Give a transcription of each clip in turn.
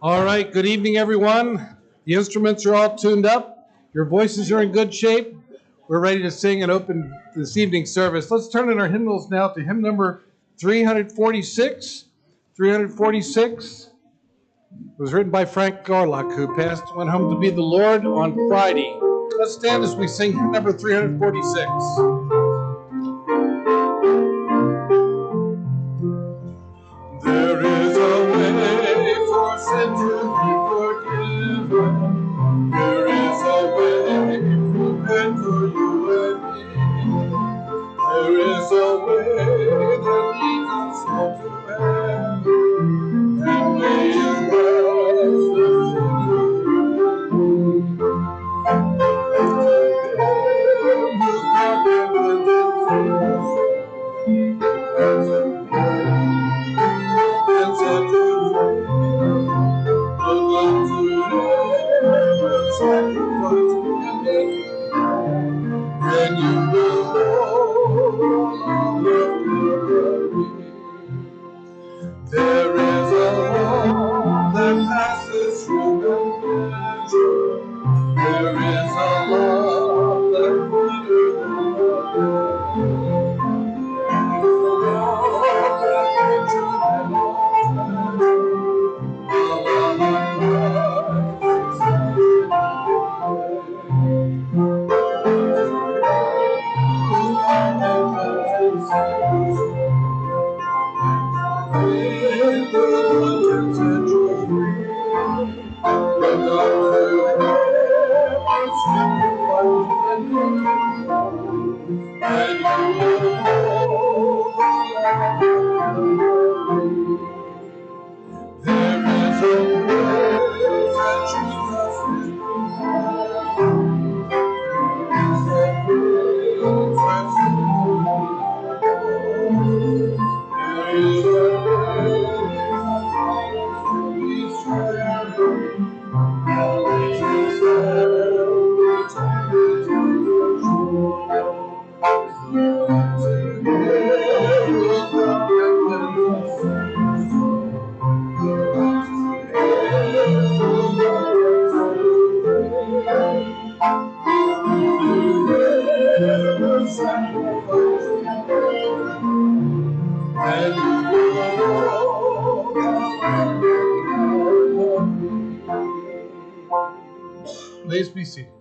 All right, good evening, everyone. The instruments are all tuned up. Your voices are in good shape. We're ready to sing and open this evening's service. Let's turn in our hymnals now to hymn number 346. 346 was written by Frank Garlock, who went home to be the Lord on Friday. Let's stand as we sing hymn number 346. There is a way for sin to be forgiven. There is a way prepared for you and me. There is a way that leads us all to heaven. And may it rise and you will know there is a law that passes through the measure. There is a law that greater than Please be seated.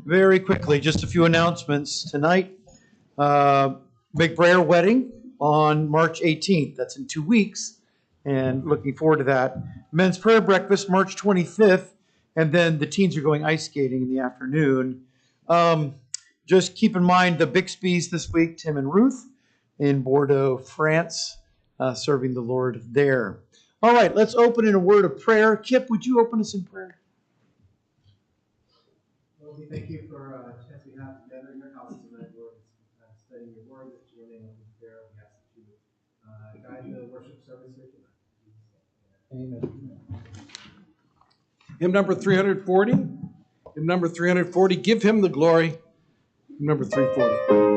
Very quickly, just a few announcements tonight. Big Prayer wedding on March 18th. That's in 2 weeks, and looking forward to that. Men's prayer breakfast March 25th, and then the teens are going ice skating in the afternoon. Just keep in mind the Bixby's this week, Tim and Ruth in Bordeaux, France, serving the Lord there. All right, let's open in a word of prayer. Kip, would you open us in prayer? Lord, we thank you for a chance we have together in your house tonight, Lord, studying your word, that your name will be there. We ask that you guide the worship service here tonight. Amen. Hymn number 340. Hymn number 340. Give him the glory. Hymn number 340.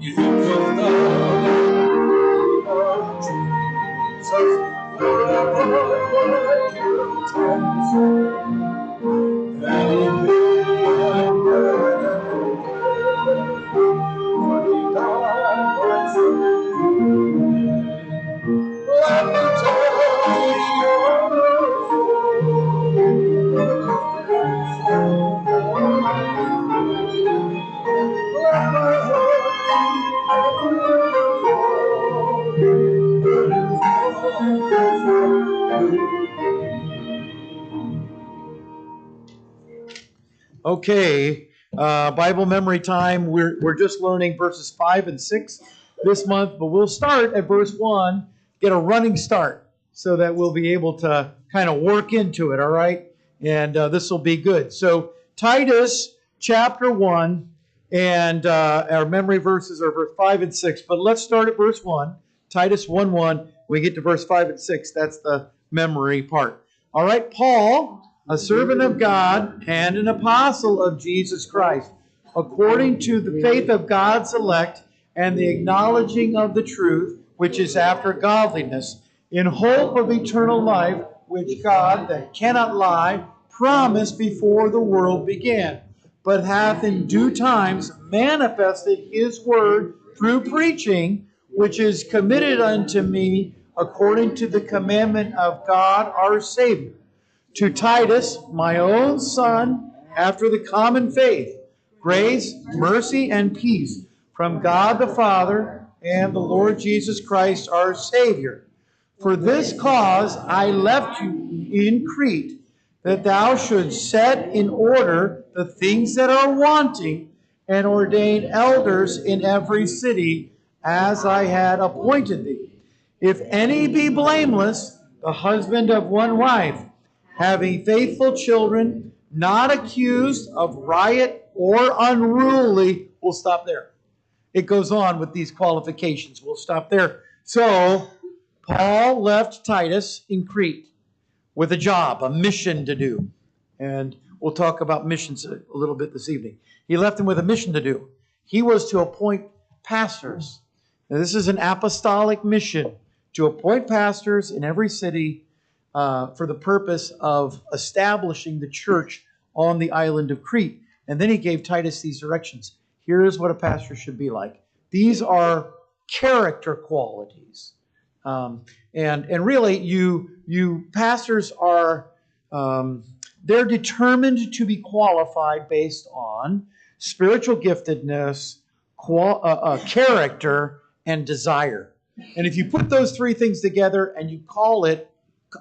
You was the Okay, Bible memory time. We're just learning verses 5 and 6 this month, but we'll start at verse 1, get a running start so that we'll be able to kind of work into it, all right? And this will be good. So Titus chapter 1, and our memory verses are verse 5 and 6, but let's start at verse 1. Titus 1:1. We get to verse 5 and 6. That's the memory part. All right, Paul, a servant of God and an apostle of Jesus Christ, according to the faith of God's elect and the acknowledging of the truth, which is after godliness, in hope of eternal life, which God, that cannot lie, promised before the world began, but hath in due times manifested his word through preaching, which is committed unto me according to the commandment of God our Savior. To Titus, my own son, after the common faith, grace, mercy, and peace from God the Father and the Lord Jesus Christ our Savior. For this cause I left you in Crete, that thou shouldst set in order the things that are wanting, and ordain elders in every city, as I had appointed thee. If any be blameless, the husband of one wife, having faithful children, not accused of riot or unruly. We'll stop there. It goes on with these qualifications. We'll stop there. So, Paul left Titus in Crete with a job, a mission to do. And we'll talk about missions a little bit this evening. He left him with a mission to do. He was to appoint pastors. Now, this is an apostolic mission, to appoint pastors in every city for the purpose of establishing the church on the island of Crete. And then he gave Titus these directions. Here's what a pastor should be like. These are character qualities. And really, you pastors are, they're determined to be qualified based on spiritual giftedness, character, and desire. And if you put those three things together and you call it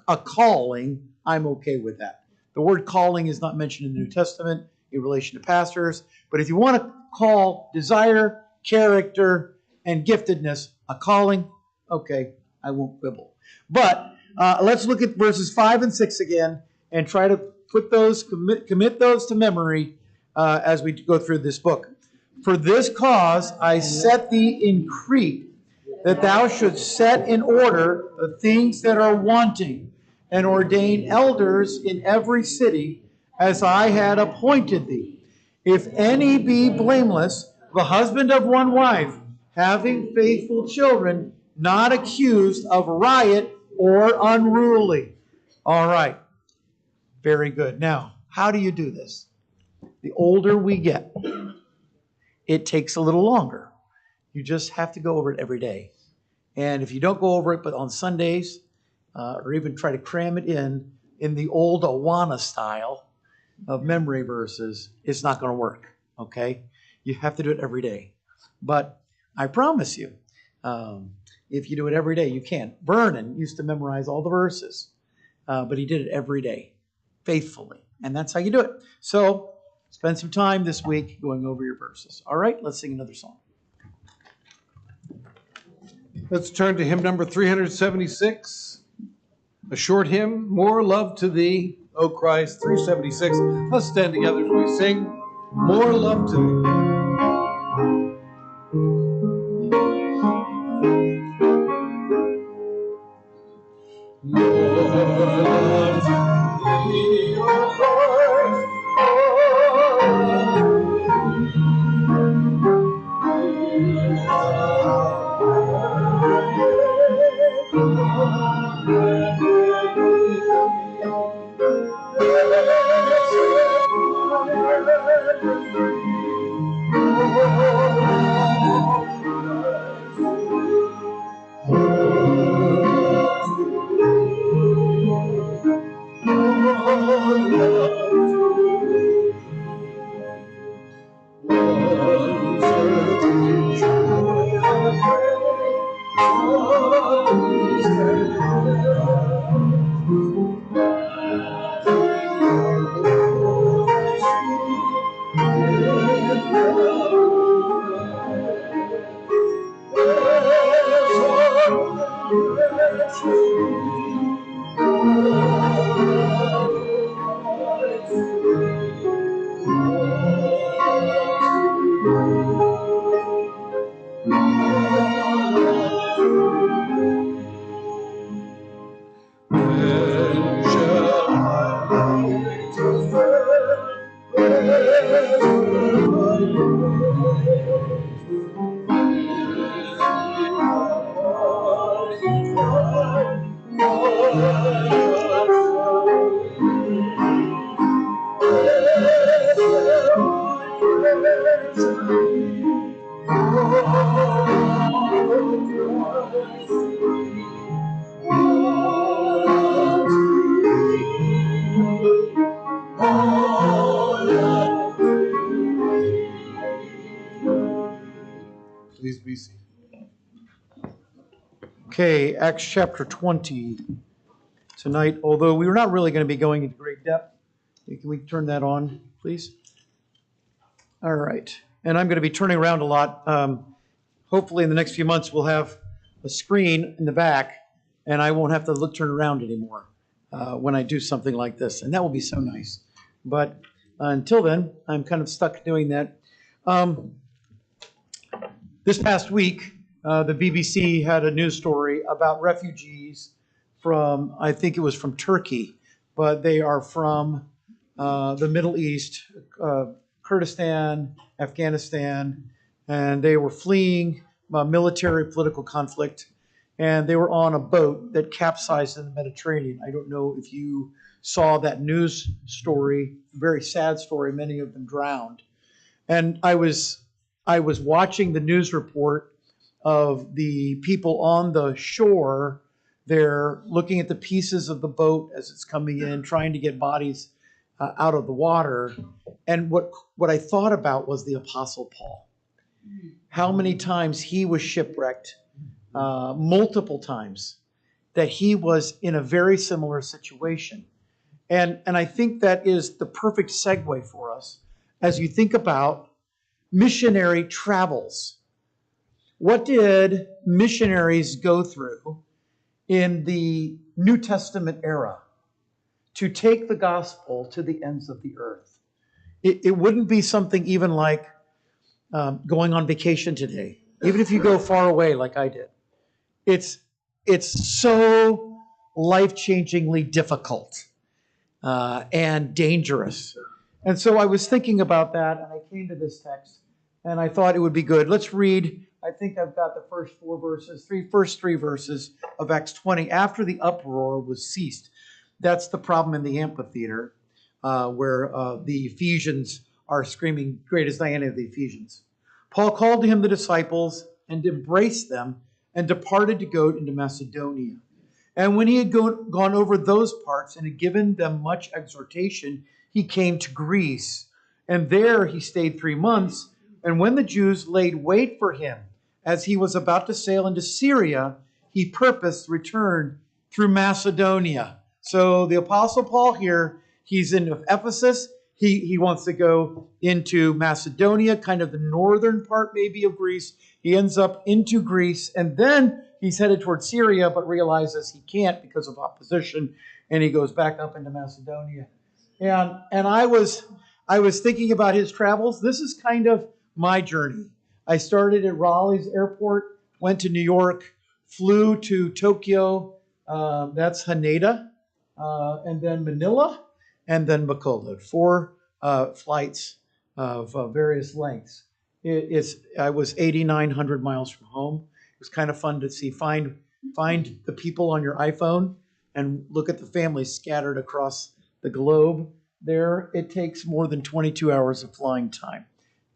a calling, I'm okay with that. The word calling is not mentioned in the New Testament in relation to pastors, but if you want to call desire, character, and giftedness a calling, okay, I won't quibble. But let's look at verses 5 and 6 again and try to put those, commit those to memory as we go through this book. For this cause I set thee in Crete, that thou shouldst set in order the things that are wanting, and ordain elders in every city, as I had appointed thee. If any be blameless, the husband of one wife, having faithful children, not accused of riot or unruly. All right. Very good. Now, how do you do this? The older we get, it takes a little longer. You just have to go over it every day. And if you don't go over it, but on Sundays, or even try to cram it in the old Awana style of memory verses, it's not going to work, okay? You have to do it every day. But I promise you, if you do it every day, you can. Vernon used to memorize all the verses, but he did it every day, faithfully. And that's how you do it. So spend some time this week going over your verses. All right, let's sing another song. Let's turn to hymn number 376, a short hymn, More Love to Thee, O Christ, 376. Let's stand together as we sing, More Love to Thee. Please be seated. Okay, Acts chapter 20 tonight, although we were not really going to be going into great depth. Can we turn that on, please? All right. And I'm going to be turning around a lot. Hopefully in the next few months we'll have a screen in the back and I won't have to turn around anymore when I do something like this. And that will be so nice. But until then, I'm kind of stuck doing that. This past week, the BBC had a news story about refugees from, I think it was from Turkey, but they are from the Middle East, Kurdistan, Afghanistan, and they were fleeing military political conflict, and they were on a boat that capsized in the Mediterranean. I don't know if you saw that news story, very sad story, many of them drowned. And I was watching the news report of the people on the shore there looking at the pieces of the boat as it's coming in, trying to get bodies out of the water. And what I thought about was the Apostle Paul. How many times he was shipwrecked, multiple times, that he was in a very similar situation. And I think that is the perfect segue for us as you think about missionary travels. What did missionaries go through in the New Testament era to take the gospel to the ends of the earth? It wouldn't be something even like going on vacation today, even if you go far away like I did. It's so life-changingly difficult and dangerous. And so I was thinking about that, and I came to this text, and I thought it would be good. Let's read, I think I've got the first first three verses of Acts 20. After the uproar was ceased. That's the problem in the amphitheater, where the Ephesians are screaming, "Great is Diana of the Ephesians." Paul called to him the disciples and embraced them and departed to go into Macedonia. And when he had gone over those parts and had given them much exhortation, he came to Greece. And there he stayed 3 months. And when the Jews laid wait for him, as he was about to sail into Syria, he purposed to return through Macedonia. So the Apostle Paul here, he's in Ephesus. He wants to go into Macedonia, kind of the northern part maybe of Greece. He ends up into Greece, and then he's headed toward Syria, but realizes he can't because of opposition, and he goes back up into Macedonia. And I was thinking about his travels. This is kind of my journey. I started at Raleigh's airport, went to New York, flew to Tokyo, that's Haneda, and then Manila, and then Bacolod. 4 flights of various lengths. I was 8,900 miles from home. It was kind of fun to see, find the people on your iPhone and look at the families scattered across the globe there. It takes more than 22 hours of flying time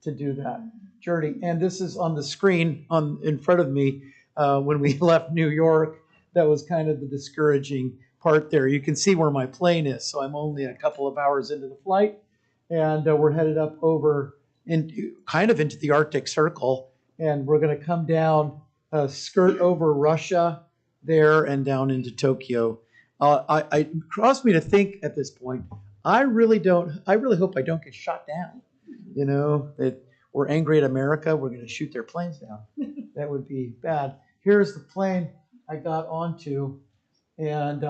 to do that journey. And this is on the screen in front of me when we left New York. That was kind of the discouraging part there. You can see where my plane is, so I'm only a couple of hours into the flight, and we're headed up over into the Arctic Circle, and we're going to come down, skirt over Russia there, and down into Tokyo. It caused me to think at this point, I really hope I don't get shot down. You know, that we're angry at America, we're going to shoot their planes down. That would be bad. Here's the plane I got onto, and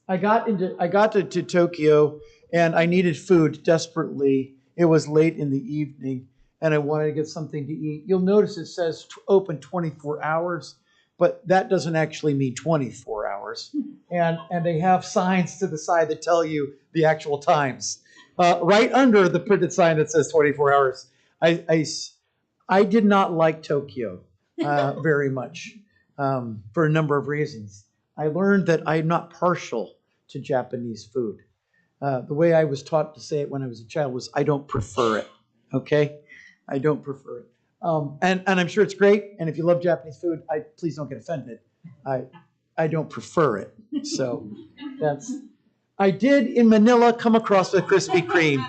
I got to Tokyo, and I needed food desperately. It was late in the evening, and I wanted to get something to eat. You'll notice it says open 24 hours, but that doesn't actually mean 24 hours. And they have signs to the side that tell you the actual times. right under the printed sign that says 24 hours. I did not like Tokyo very much for a number of reasons. I learned that I'm not partial to Japanese food. The way I was taught to say it when I was a child was, I don't prefer it. Okay? I don't prefer it. And I'm sure it's great. And if you love Japanese food, please don't get offended. I don't prefer it. So I did in Manila come across a Krispy Kreme,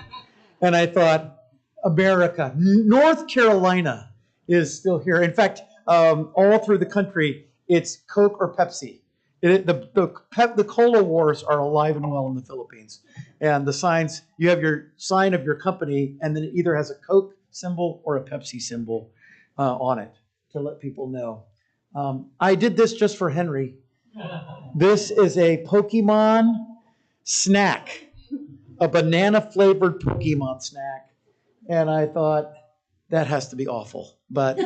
and I thought, America, North Carolina is still here. In fact, all through the country, it's Coke or Pepsi. The cola wars are alive and well in the Philippines. And the signs, you have your sign of your company, and then it either has a Coke symbol or a Pepsi symbol on it to let people know. I did this just for Henry. This is a Pokemon snack, a banana-flavored Pokemon snack. And I thought, that has to be awful. But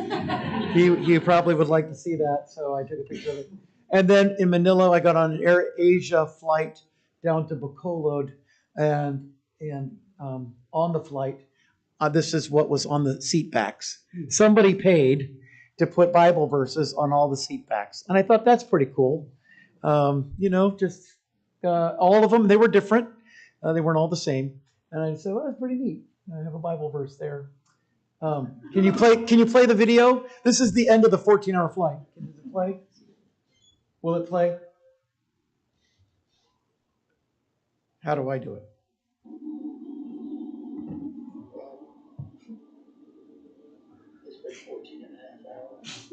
he probably would like to see that, so I took a picture of it. And then in Manila, I got on an Air Asia flight down to Bacolod, and on the flight, this is what was on the seat backs. Somebody paid to put Bible verses on all the seat backs. And I thought, that's pretty cool. Just all of them, they were different. They weren't all the same. And I said, well, that's pretty neat. I have a Bible verse there. Can you play the video? This is the end of the 14-hour flight. Can it play? Will it play? How do I do it? It's been 14 and a half hours.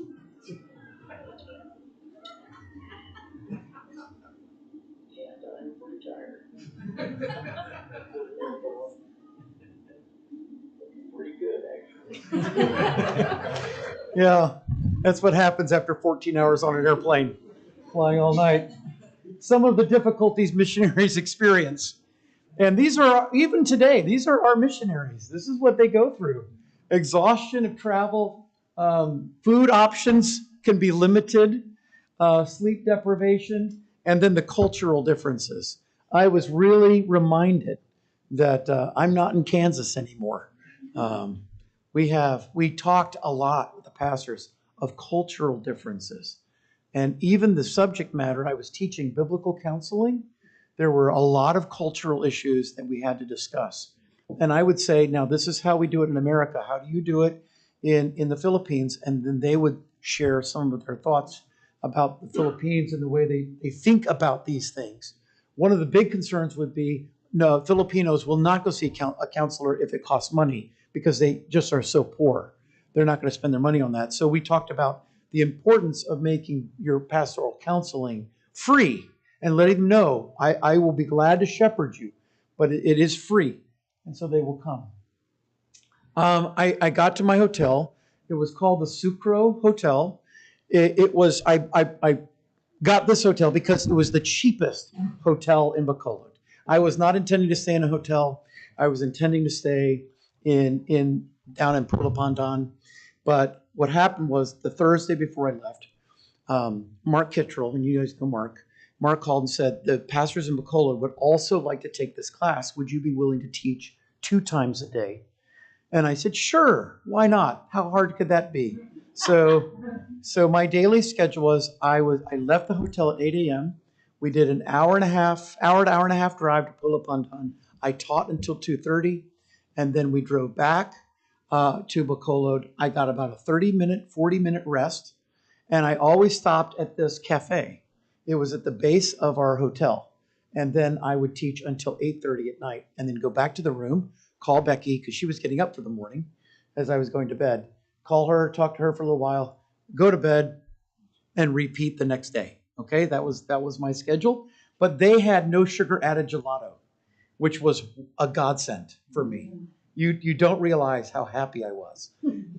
And I'm pretty tired. Pretty good, actually. Yeah, that's what happens after 14 hours on an airplane, flying all night. Some of the difficulties missionaries experience. And these are, even today, these are our missionaries. This is what they go through. Exhaustion of travel, food options can be limited, sleep deprivation, and then the cultural differences. I was really reminded that I'm not in Kansas anymore. We talked a lot with the pastors of cultural differences. And even the subject matter, I was teaching biblical counseling. There were a lot of cultural issues that we had to discuss. And I would say, now this is how we do it in America. How do you do it in the Philippines? And then they would share some of their thoughts about the Philippines and the way they think about these things. One of the big concerns would be, no, Filipinos will not go see a counselor if it costs money because they just are so poor. They're not going to spend their money on that. So we talked about the importance of making your pastoral counseling free and letting them know, I will be glad to shepherd you, but it is free. And so they will come. I got to my hotel. It was called the Sucro Hotel. I got this hotel because it was the cheapest hotel in Bacolod. I was not intending to stay in a hotel. I was intending to stay down in Pulo Pandan. But what happened was the Thursday before I left, Mark Kittrell, and you guys know Mark called and said, the pastors in Bacolod would also like to take this class. Would you be willing to teach 2 times a day? And I said, sure, why not? How hard could that be? So my daily schedule was, I left the hotel at 8 a.m. We did an hour to hour and a half drive to Pulo Pandan. I taught until 2:30, and then we drove back to Bacolod. I got about a 40-minute rest, and I always stopped at this cafe. It was at the base of our hotel, and then I would teach until 8:30 at night, and then go back to the room, call Becky, because she was getting up for the morning as I was going to bed. Call her, talk to her for a little while, go to bed, and repeat the next day. Okay, that was my schedule. But they had no sugar added gelato, which was a godsend for me. You don't realize how happy I was.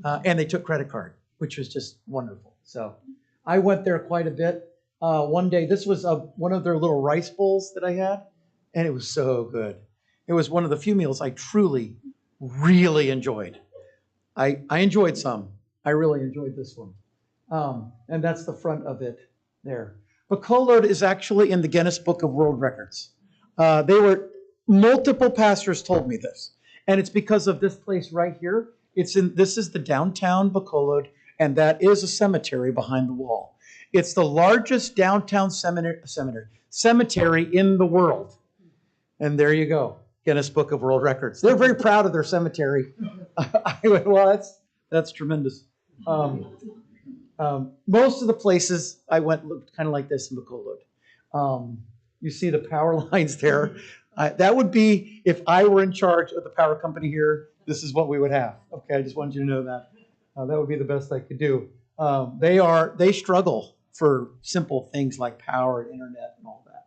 And they took credit card, which was just wonderful. So I went there quite a bit. One day, this was one of their little rice bowls that I had, and it was so good. It was one of the few meals I truly, really enjoyed. I enjoyed some. I really enjoyed this one. And that's the front of it there. Bacolod is actually in the Guinness Book of World Records. They were multiple pastors told me this, and it's because of this place right here. This is the downtown Bacolod, and that is a cemetery behind the wall. It's the largest downtown cemetery in the world. And there you go, Guinness Book of World Records. They're very proud of their cemetery. I went, well, that's tremendous. Most of the places I went looked kind of like this in Bacolod. You see the power lines there. That would be, if I were in charge of the power company here, this is what we would have. Okay, I just wanted you to know that. That would be the best I could do. They struggle for simple things like power and internet and all that.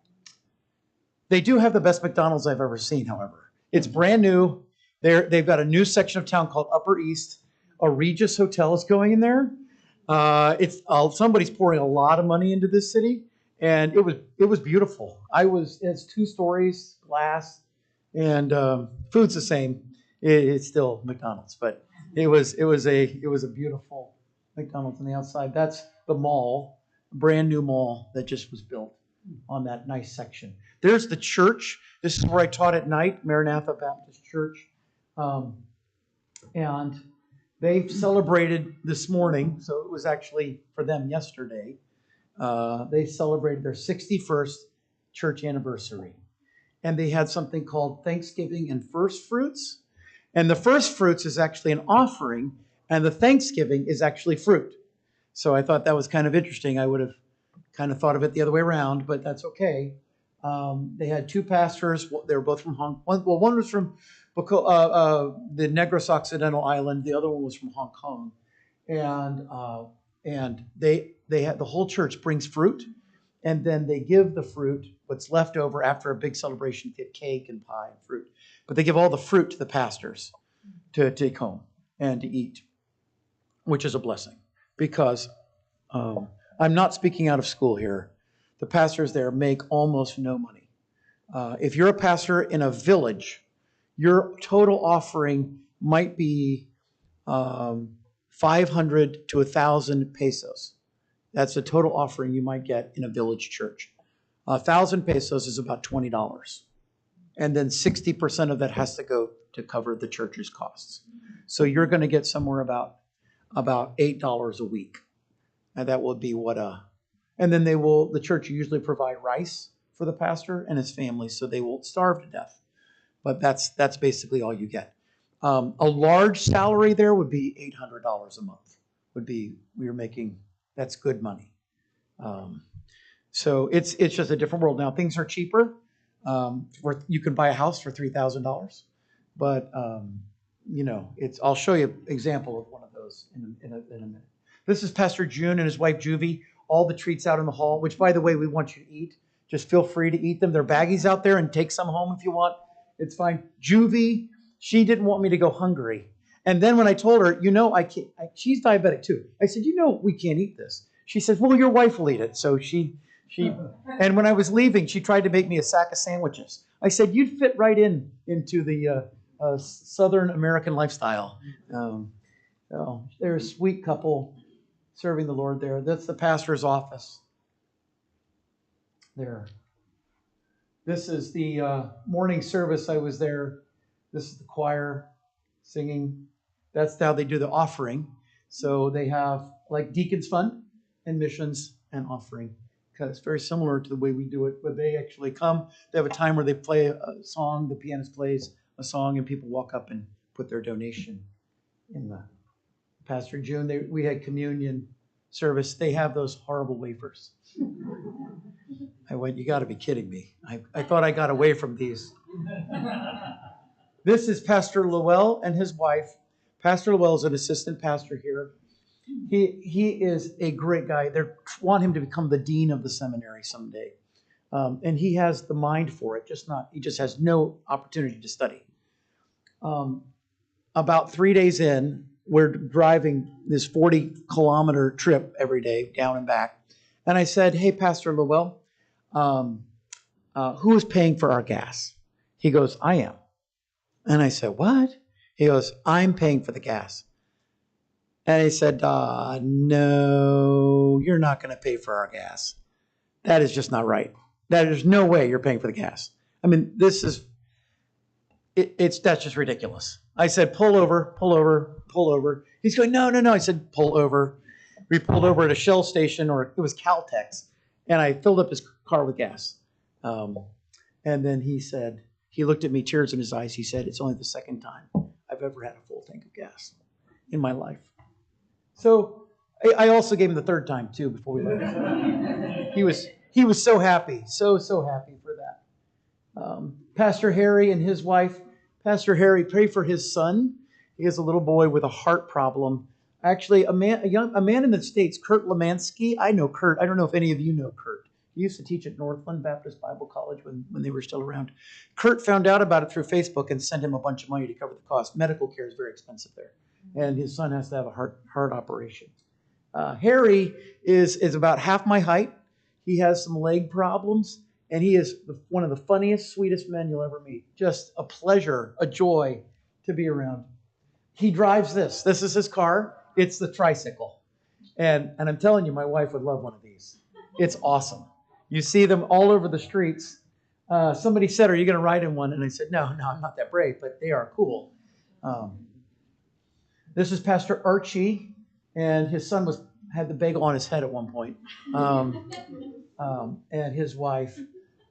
They do have the best McDonald's I've ever seen, however. It's brand new. They've got a new section of town called Upper East. A Regis Hotel is going in there. Somebody's pouring a lot of money into this city, and it was beautiful. It's 2 stories, glass, and food's the same. It's still McDonald's, but it was a beautiful McDonald's on the outside. That's the mall, a brand new mall that just was built on that nice section. There's the church. This is where I taught at night, Maranatha Baptist Church, and they've celebrated this morning, so it was actually for them yesterday. They celebrated their 61st church anniversary. And they had something called Thanksgiving and First Fruits. And the First Fruits is actually an offering, and the Thanksgiving is actually fruit. So I thought that was kind of interesting. I would have kind of thought of it the other way around, but that's okay. They had 2 pastors. They were both from Hong Kong. Well, one was from the Negros Occidental Island. The other one was from Hong Kong. And they had, the whole church brings fruit, and then they give the fruit, what's left over after a big celebration, get cake and pie and fruit. But they give all the fruit to the pastors to take home and to eat, which is a blessing, because I'm not speaking out of school here. The pastors there make almost no money. If you're a pastor in a village, your total offering might be 500 to 1,000 pesos. That's the total offering you might get in a village church. 1,000 pesos is about $20. And then 60% of that has to go to cover the church's costs. So you're going to get somewhere about $8 a week. And that will be and then the church usually provide rice for the pastor and his family, so they won't starve to death. But that's basically all you get. A large salary there would be $800 a month. That's good money. So it's just a different world now. Things are cheaper. You can buy a house for $3,000, but I'll show you an example of one of those in a minute. This is Pastor June and his wife Juvie. All the treats out in the hall, which, by the way, we want you to eat. Just feel free to eat them. There are baggies out there, and take some home if you want. It's fine. Juvie, she didn't want me to go hungry. And then when I told her, I can't, she's diabetic too. I said, we can't eat this. She says, well, your wife will eat it. So she, and when I was leaving, she tried to make me a sack of sandwiches. I said, you'd fit right into the Southern American lifestyle. They're a sweet couple serving the Lord there. That's the pastor's office. There. This is the morning service. I was there. This is the choir singing. That's how they do the offering. So they have like Deacons Fund and missions and offering. Because it's very similar to the way we do it, but they actually come. They have a time where they play a song. The pianist plays a song, and people walk up and put their donation in the Pastor June. We had communion service. They have those horrible wafers. I went, you got to be kidding me. I thought I got away from these. This is Pastor Lowell and his wife. Pastor Lowell is an assistant pastor here. He is a great guy. They want him to become the dean of the seminary someday. And he has the mind for it, he just has no opportunity to study. About 3 days in, we're driving this 40-kilometer trip every day, down and back. And I said, hey, Pastor Lowell, who is paying for our gas? He goes, I am. And I said, what? He goes, I'm paying for the gas. And I said, no, you're not going to pay for our gas. That is just not right. There's no way you're paying for the gas. I mean, this is That's just ridiculous. I said, pull over, pull over, pull over. He's going, no, no, no. I said, pull over. We pulled over at a Shell station, or it was Caltex, and I filled up his car with gas. And then he looked at me, tears in his eyes. He said, it's only the second time I've ever had a full tank of gas in my life. So I also gave him the third time too before we left. He was so happy, so happy for that. Pastor Harry and his wife, Pastor Harry, pray for his son. He has a little boy with a heart problem. Actually, a man in the States, Kurt Lemansky. I know Kurt. I don't know if any of you know Kurt. He used to teach at Northland Baptist Bible College when they were still around. Kurt found out about it through Facebook and sent him a bunch of money to cover the cost. Medical care is very expensive there. And his son has to have a heart operation. Harry is about half my height. He has some leg problems. And he is one of the funniest, sweetest men you'll ever meet. Just a pleasure, a joy to be around. He drives this. This is his car. It's the tricycle. And I'm telling you, my wife would love one of these. It's awesome. You see them all over the streets. Somebody said, are you going to ride in one? And I said, no, I'm not that brave, but they are cool. This is Pastor Archie, and his son had the bagel on his head at one point. And his wife,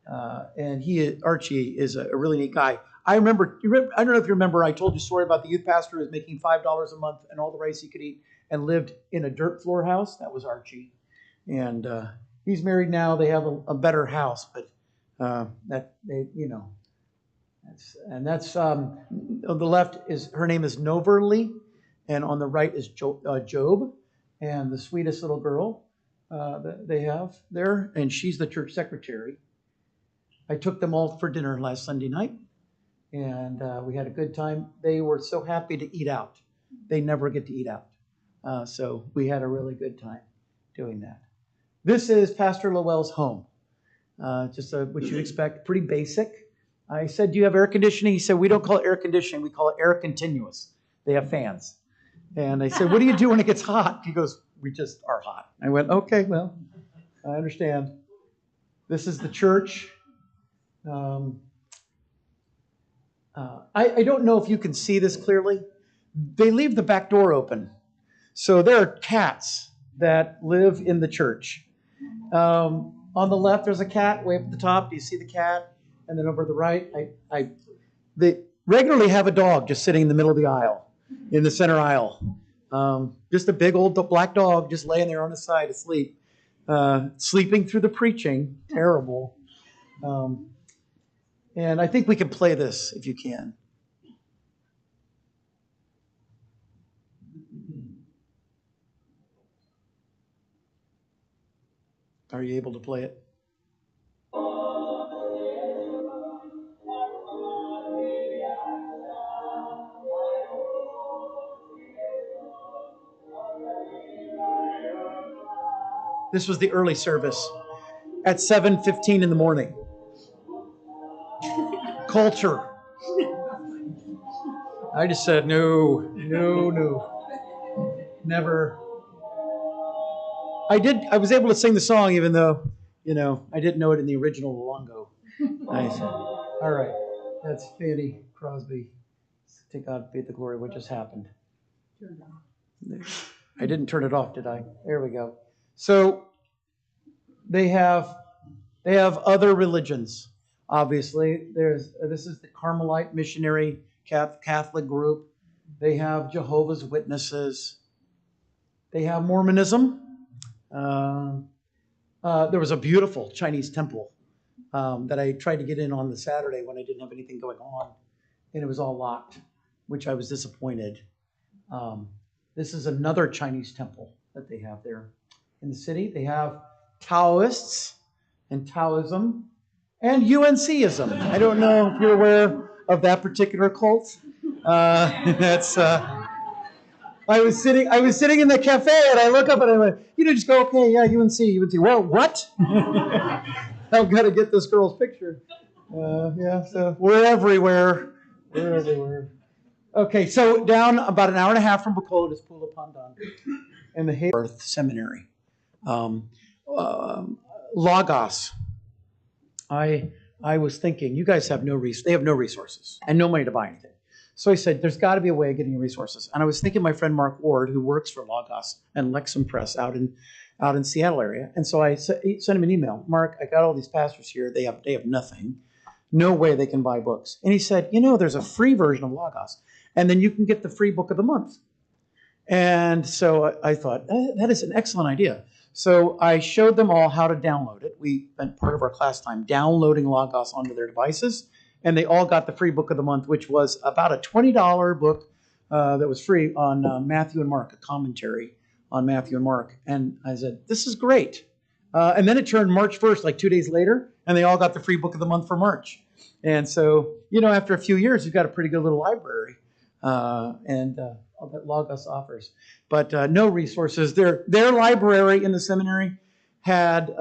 Archie is a really neat guy. I don't know if you remember, I told you a story about the youth pastor who was making $5 a month and all the rice he could eat and lived in a dirt floor house. That was Archie. And he's married now. They have a better house, but on the left her name is Noverly, and on the right is Job, and the sweetest little girl that they have there, and she's the church secretary. I took them all for dinner last Sunday night, and we had a good time. They were so happy to eat out. They never get to eat out. So we had a really good time doing that. This is Pastor Lowell's home. Just what you'd expect, pretty basic. I said, do you have air conditioning? He said, we don't call it air conditioning. We call it air continuous. They have fans. And I said, what do you do when it gets hot? He goes, we just are hot. I went, okay, well, I understand. This is the church. I don't know if you can see this clearly. They leave the back door open. So there are cats that live in the church. On the left, there's a cat way up at the top. Do you see the cat? And then over to the right, they regularly have a dog just sitting in the middle of the aisle, in the center aisle. Just a big old black dog just laying there on his side asleep, sleeping through the preaching. Terrible. And I think we can play this if you can. Are you able to play it? This was the early service at 7:15 in the morning. Culture. I just said, no. Never. I was able to sing the song even though, I didn't know it in the original Luongo. I said, all right, that's Fanny Crosby. To God be the glory. What just happened? I didn't turn it off, did I? There we go. So they have other religions. Obviously, this is the Carmelite missionary Catholic group. They have Jehovah's Witnesses. They have Mormonism. There was a beautiful Chinese temple that I tried to get in on the Saturday when I didn't have anything going on, and it was all locked, which I was disappointed. This is another Chinese temple that they have there in the city. They have Taoists and Taoism and UNCism. I don't know if you're aware of that particular cult. I was sitting in the cafe and I look up and I went, just go, okay, yeah, UNC. Well, what? I've got to get this girl's picture. So we're everywhere. Okay, so down about an hour and a half from Bacolod is Pula Pandan and the Hayworth Seminary. Logos. I I was thinking, you guys have they have no resources and no money to buy anything. So I said, there's got to be a way of getting resources. And I was thinking my friend Mark Ward, who works for Logos and Lexham Press out in Seattle area. And so I sent him an email. Mark, I got all these pastors here. They have nothing. No way they can buy books. And he said, there's a free version of Logos. And then you can get the free book of the month. And so I thought, that is an excellent idea. So I showed them all how to download it. We spent part of our class time downloading Logos onto their devices. And they all got the free book of the month, which was about a $20 book that was free on Matthew and Mark, a commentary on Matthew and Mark. And I said, this is great. And then it turned March 1st, like 2 days later, and they all got the free book of the month for March. And so, after a few years, you've got a pretty good little library that Logos offers. But no resources. Their library in the seminary had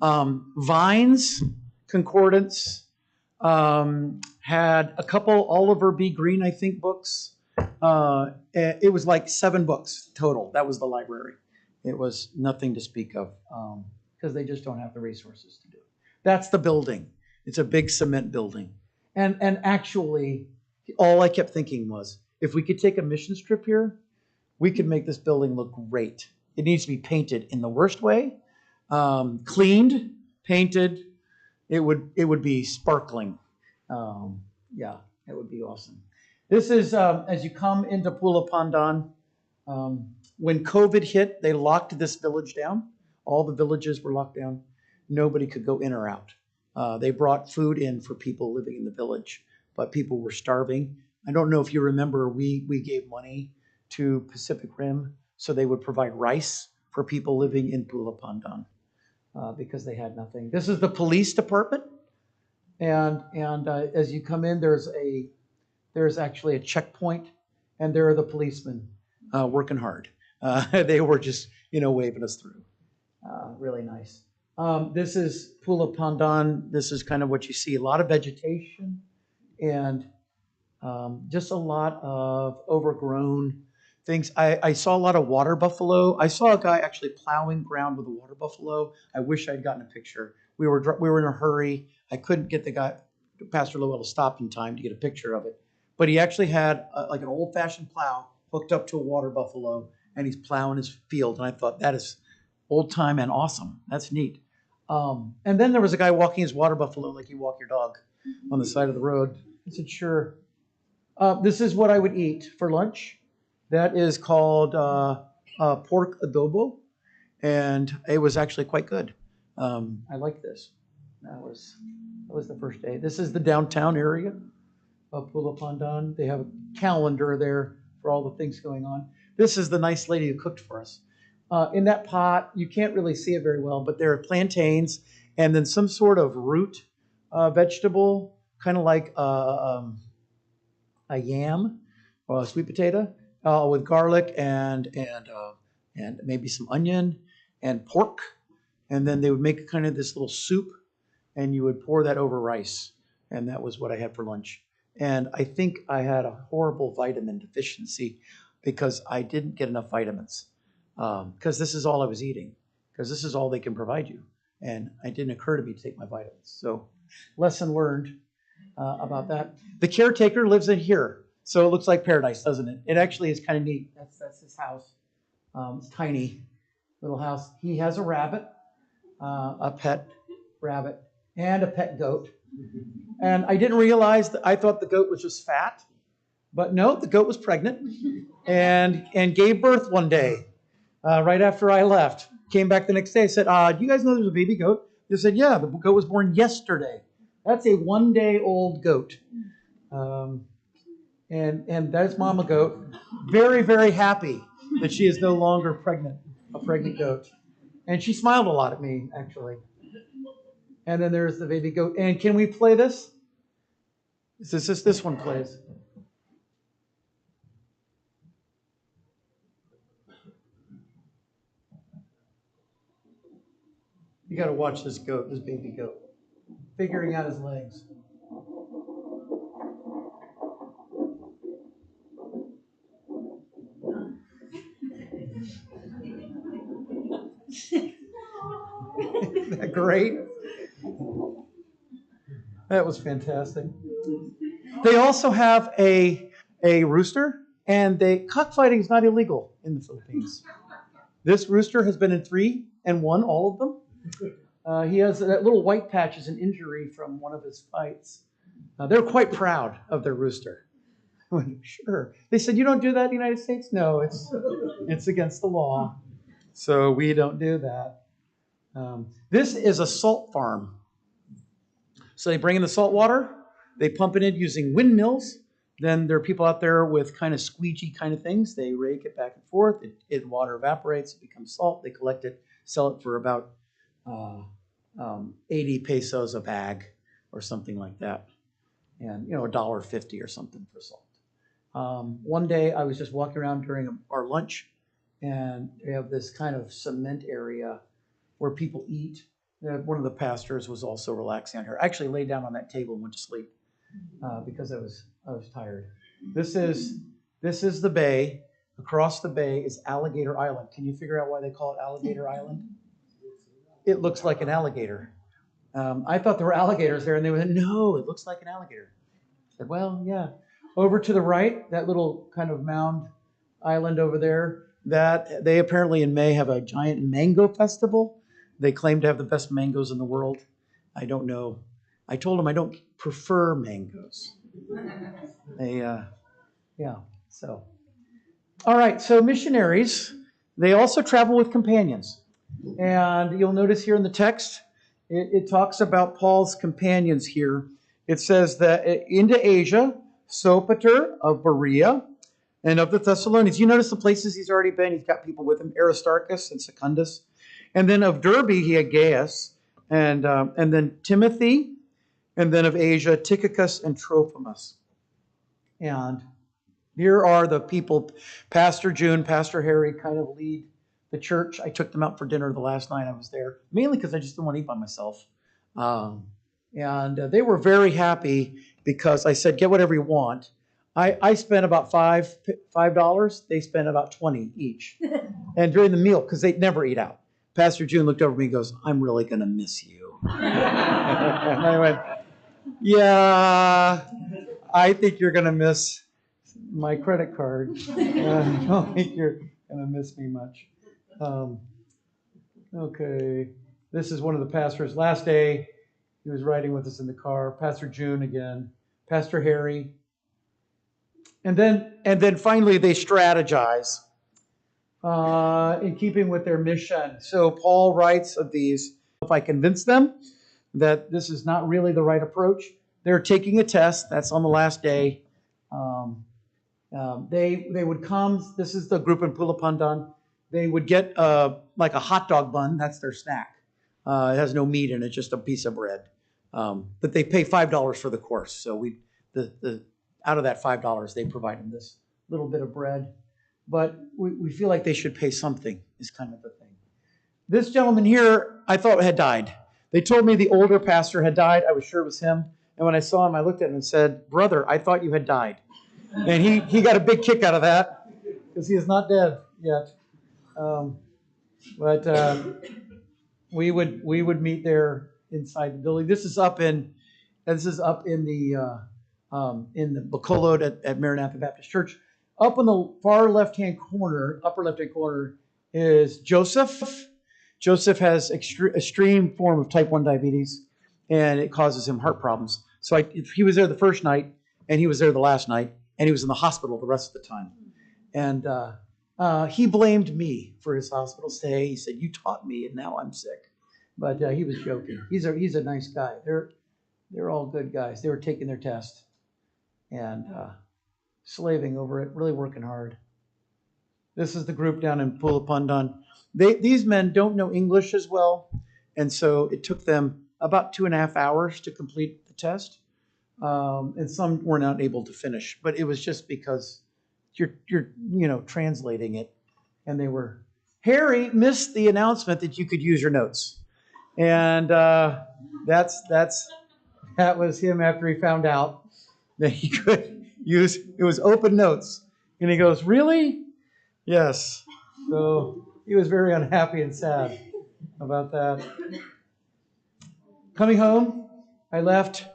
Vines, Concordance, had a couple Oliver B. Green, I think, books. It was like 7 books total. That was the library. It was nothing to speak of because they just don't have the resources to do it. That's the building. It's a big cement building. And actually, all I kept thinking was, if we could take a missions trip here, we could make this building look great. It needs to be painted in the worst way, cleaned, painted. It would be sparkling. Yeah, it would be awesome. This is, as you come into Pula Pandan, when COVID hit, they locked this village down. All the villages were locked down. Nobody could go in or out. They brought food in for people living in the village, but people were starving. I don't know if you remember, we gave money to Pacific Rim so they would provide rice for people living in Pula Pandan because they had nothing. This is the police department. And as you come in, there's actually a checkpoint, and there are the policemen working hard. They were just, waving us through. Really nice. This is Pula Pandan. This is kind of what you see. A lot of vegetation and just a lot of overgrown things. I saw a lot of water buffalo. I saw a guy actually plowing ground with a water buffalo. I wish I'd gotten a picture. We were in a hurry. I couldn't get the guy, Pastor Lowell, to stop in time to get a picture of it. But he actually had like an old-fashioned plow hooked up to a water buffalo, and he's plowing his field. And I thought, that is old-time and awesome. That's neat. And then there was a guy walking his water buffalo like you walk your dog on the side of the road. I said, sure. This is what I would eat for lunch. That is called pork adobo, and it was actually quite good. I like this. That was the first day. This is the downtown area of Pula Pandan. They have a calendar there for all the things going on. This is the nice lady who cooked for us. In that pot, you can't really see it very well, but there are plantains and then some sort of root vegetable, kind of like a yam or a sweet potato with garlic and maybe some onion and pork. And then they would make kind of this little soup, and you would pour that over rice. And that was what I had for lunch. And I think I had a horrible vitamin deficiency because I didn't get enough vitamins. Because this is all I was eating. Because this is all they can provide you. And it didn't occur to me to take my vitamins. So lesson learned about that. The caretaker lives in here. So it looks like paradise, doesn't it? It actually is kind of neat. That's his house. It's tiny little house. He has a rabbit, a pet rabbit, and a pet goat. And I didn't realize that. I thought the goat was just fat. But no, the goat was pregnant and gave birth one day right after I left. Came back the next day. I said, do you guys know there's a baby goat? They said, yeah, the goat was born yesterday. That's a 1-day-old goat. And that's Mama Goat. Very, very happy that she is no longer a pregnant goat. And she smiled a lot at me, actually. And then there's the baby goat. And can we play this? This one plays. You got to watch this goat, this baby goat, figuring out his legs. Isn't that great? That was fantastic. They also have a rooster, and cockfighting is not illegal in the Philippines. This rooster has been in 3 and won all of them. He has that little white patch as an injury from one of his fights. They're quite proud of their rooster. I went, sure. They said, you don't do that in the United States? No, it's against the law. So we don't do that. This is a salt farm. So they bring in the salt water, they pump it in using windmills. Then there are people out there with kind of squeegee kind of things. They rake it back and forth. Water evaporates. It becomes salt. They collect it, sell it for about 80 pesos a bag or something like that. And, $1.50 or something for salt. One day I was just walking around during our lunch, and we have this kind of cement area where people eat. One of the pastors was also relaxing on here. I actually laid down on that table and went to sleep because I was tired. This is the bay. Across the bay is Alligator Island. Can you figure out why they call it Alligator Island? It looks like an alligator. I thought there were alligators there, and they went, no, it looks like an alligator. I said, well, yeah. Over to the right, that little kind of mound island over there, that they apparently in May have a giant mango festival. They claim to have the best mangoes in the world. I don't know. I told them I don't prefer mangoes. So. All right, so missionaries, they also travel with companions. And you'll notice here in the text, it talks about Paul's companions here. It says that into Asia, Sopater of Berea and of the Thessalonians. You notice the places he's already been. He's got people with him, Aristarchus and Secundus. And then of Derbe, he had Gaius, and then Timothy, and then of Asia, Tychicus and Trophimus. And here are the people, Pastor June, Pastor Harry kind of lead the church. I took them out for dinner the last night I was there, mainly because I just didn't want to eat by myself. And they were very happy because I said, get whatever you want. I spent about $5. They spent about $20 each. And during the meal, because they'd never eat out. Pastor June looked over at me and goes, I'm really going to miss you. And I went, yeah, I think you're going to miss my credit card. I don't think you're going to miss me much. Okay, this is one of the pastors. Last day, he was riding with us in the car. Pastor June again, Pastor Harry. And then finally they strategize in keeping with their mission. So Paul writes of these, if I convince them that this is not really the right approach, they're taking a test. That's on the last day. They would come, this is the group in Pulipandan. They would get like a hot dog bun. That's their snack. It has no meat in it, just a piece of bread. But they pay $5 for the course. So out of that $5, they provide them this little bit of bread. But we feel like they should pay something, is kind of the thing. This gentleman here, I thought had died. They told me the older pastor had died. I was sure it was him. And when I saw him, I looked at him and said, brother, I thought you had died. And he got a big kick out of that because he is not dead yet. We would meet there inside the building. This is up in the Bacolod at Maranatha Baptist Church. Up in the far left-hand corner, upper left-hand corner, is Joseph. Joseph has extreme form of type 1 diabetes, and it causes him heart problems. So he was there the first night, and he was there the last night, and he was in the hospital the rest of the time. And he blamed me for his hospital stay. He said, you taught me, and now I'm sick. But he was joking. He's a nice guy. They're all good guys. They were taking their test and slaving over it, really working hard. This is the group down in Pulipandan. These men don't know English as well, and so it took them about 2.5 hours to complete the test. And some were not able to finish, but it was just because you're translating it. And Harry missed the announcement that you could use your notes. And that was him after he found out that he could use, it was open notes. And he goes, really? Yes. So he was very unhappy and sad about that. Coming home, I left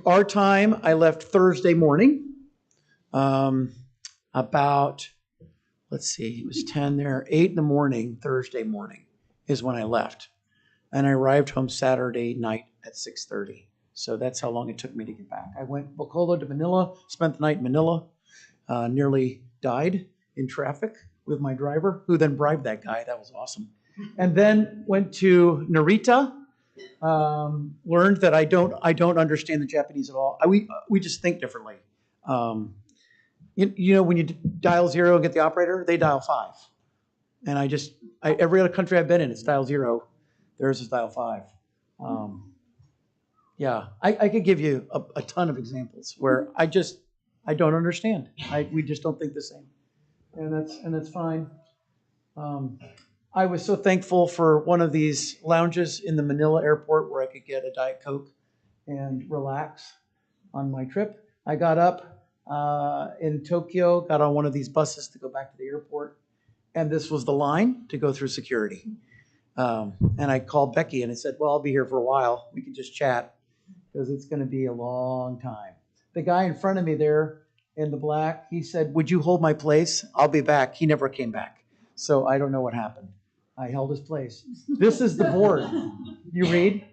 Our time, I left Thursday morning. About, let's see, it was 10 there, 8 in the morning, Thursday morning is when I left. And I arrived home Saturday night at 6:30. So that's how long it took me to get back. I went Bacolod to Manila, spent the night in Manila, nearly died in traffic with my driver, who then bribed that guy. That was awesome. And then went to Narita, learned that I don't understand the Japanese at all. We just think differently. You know, when you dial 0 and get the operator, they dial 5. And every other country I've been in, it's dial 0. Theirs is dial 5. Yeah, I could give you a ton of examples where I don't understand. We just don't think the same. And that's fine. I was so thankful for one of these lounges in the Manila airport where I could get a Diet Coke and relax on my trip. I got up in Tokyo, got on one of these buses to go back to the airport, and this was the line to go through security. And I called Becky and I said, well, I'll be here for a while. We can just chat because it's going to be a long time. The guy in front of me there in the black, he said, would you hold my place? I'll be back. He never came back. So I don't know what happened. I held his place. This is the board. You read?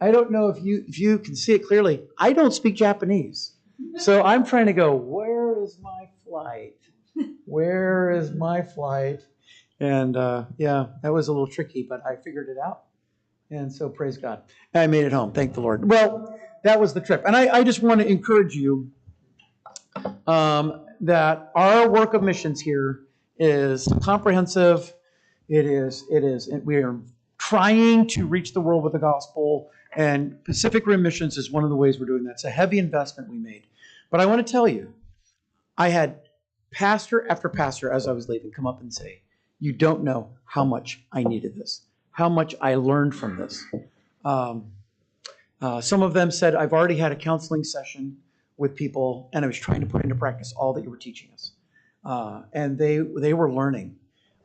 I don't know if you can see it clearly. I don't speak Japanese. So I'm trying to go, where is my flight? Where is my flight? And yeah, that was a little tricky, but I figured it out. And so praise God. I made it home. Thank the Lord. Well, that was the trip. And I just want to encourage you that our work of missions here is comprehensive. We are trying to reach the world with the gospel, and Pacific Rim Missions is one of the ways we're doing that. It's a heavy investment we made. But I want to tell you, I had pastor after pastor as I was leaving come up and say, you don't know how much I needed this, how much I learned from this. Some of them said, I've already had a counseling session with people, and I was trying to put into practice all that you were teaching us. And they were learning.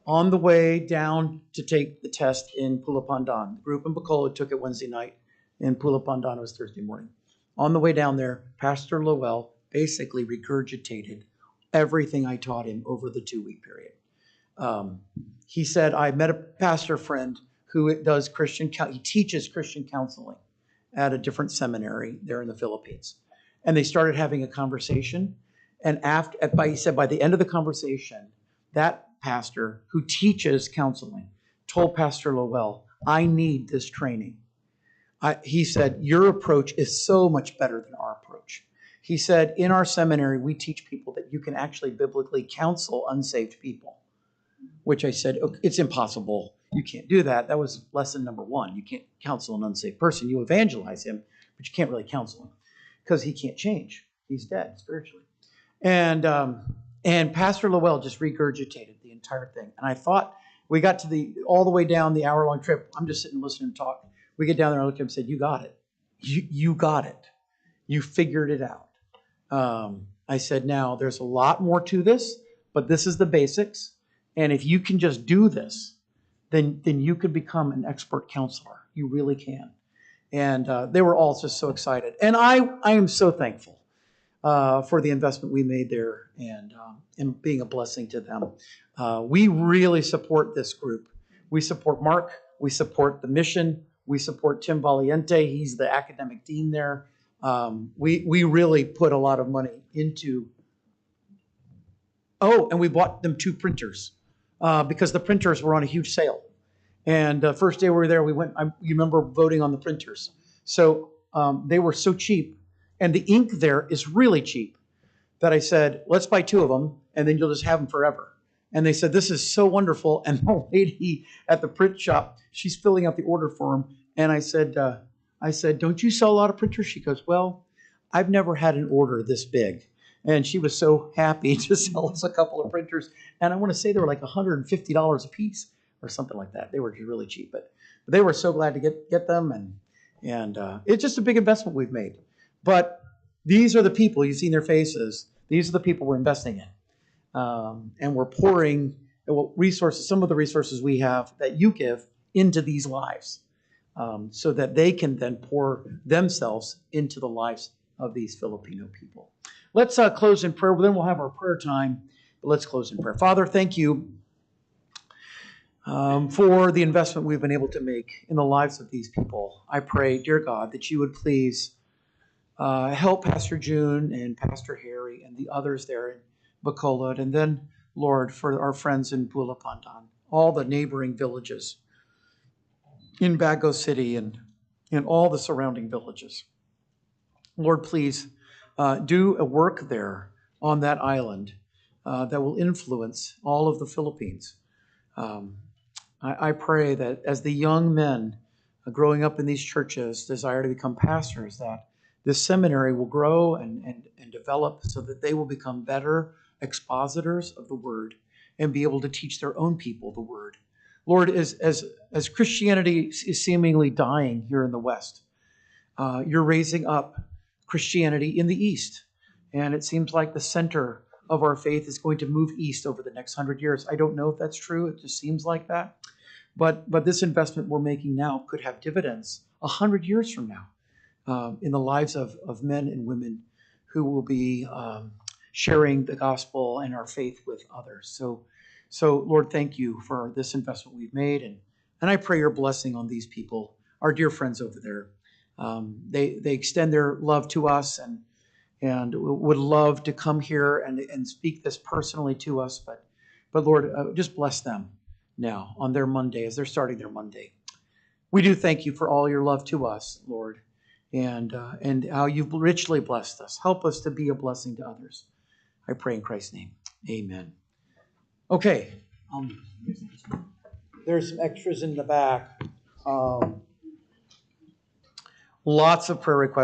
On the way down to take the test in Pulau Pandan, the group in Bacolod took it Wednesday night, and Pulau Pandan was Thursday morning. On the way down there, Pastor Lowell basically regurgitated everything I taught him over the 2-week period. He said, I met a pastor friend who does he teaches Christian counseling at a different seminary there in the Philippines. And they started having a conversation. And he said by the end of the conversation, that pastor who teaches counseling told Pastor Lowell, I need this training. He said, your approach is so much better than our approach. He said, in our seminary, we teach people that you can actually biblically counsel unsaved people, which I said, okay, it's impossible. You can't do that. That was lesson number 1. You can't counsel an unsaved person. You evangelize him, but you can't really counsel him because he can't change. He's dead spiritually. And Pastor Lowell just regurgitated the entire thing. And I thought, we got to all the way down the hour-long trip. I'm just sitting listening to him talk. We get down there, I looked at him and said, you got it. You got it. You figured it out. I said, now, there's a lot more to this, but this is the basics. And if you can just do this, then you could become an expert counselor. You really can. And they were all just so excited. And I am so thankful for the investment we made there and being a blessing to them. We really support this group. We support Mark. We support the mission. We support Tim Valiente. He's the academic dean there. We really put a lot of money into. Oh, and we bought them 2 printers because the printers were on a huge sale. And the first day we were there, we went. You remember voting on the printers? So they were so cheap, and the ink there is really cheap. That I said, let's buy 2 of them, and then you'll just have them forever. And they said, this is so wonderful. And the lady at the print shop, she's filling out the order for them. And I said, don't you sell a lot of printers? She goes, well, I've never had an order this big. And she was so happy to sell us a couple of printers. And I want to say they were like $150 a piece or something like that. They were really cheap, but they were so glad to get them. And it's just a big investment we've made. But these are the people, you've seen their faces. These are the people we're investing in. And we're pouring resources, some of the resources we have that you give into these lives. so that they can then pour themselves into the lives of these Filipino people. Let's close in prayer. Then we'll have our prayer time. But let's close in prayer. Father, thank you for the investment we've been able to make in the lives of these people. I pray, dear God, that you would please help Pastor June and Pastor Harry and the others there in Bacolod, and then, Lord, for our friends in Bulacantan, all the neighboring villages in Bago City and in all the surrounding villages. Lord, please do a work there on that island that will influence all of the Philippines. I pray that as the young men growing up in these churches desire to become pastors, that this seminary will grow and develop so that they will become better expositors of the word and be able to teach their own people the word. Lord, as Christianity is seemingly dying here in the West, you're raising up Christianity in the East. And it seems like the center of our faith is going to move east over the next 100 years. I don't know if that's true. It just seems like that. But this investment we're making now could have dividends 100 years from now in the lives of men and women who will be sharing the gospel and our faith with others. So Lord, thank you for this investment we've made. And I pray your blessing on these people, our dear friends over there. They extend their love to us and would love to come here and speak this personally to us. But Lord, just bless them now on their Monday as they're starting their Monday. We do thank you for all your love to us, Lord, and how you've richly blessed us. Help us to be a blessing to others. I pray in Christ's name. Amen. Okay. There's some extras in the back. Lots of prayer requests.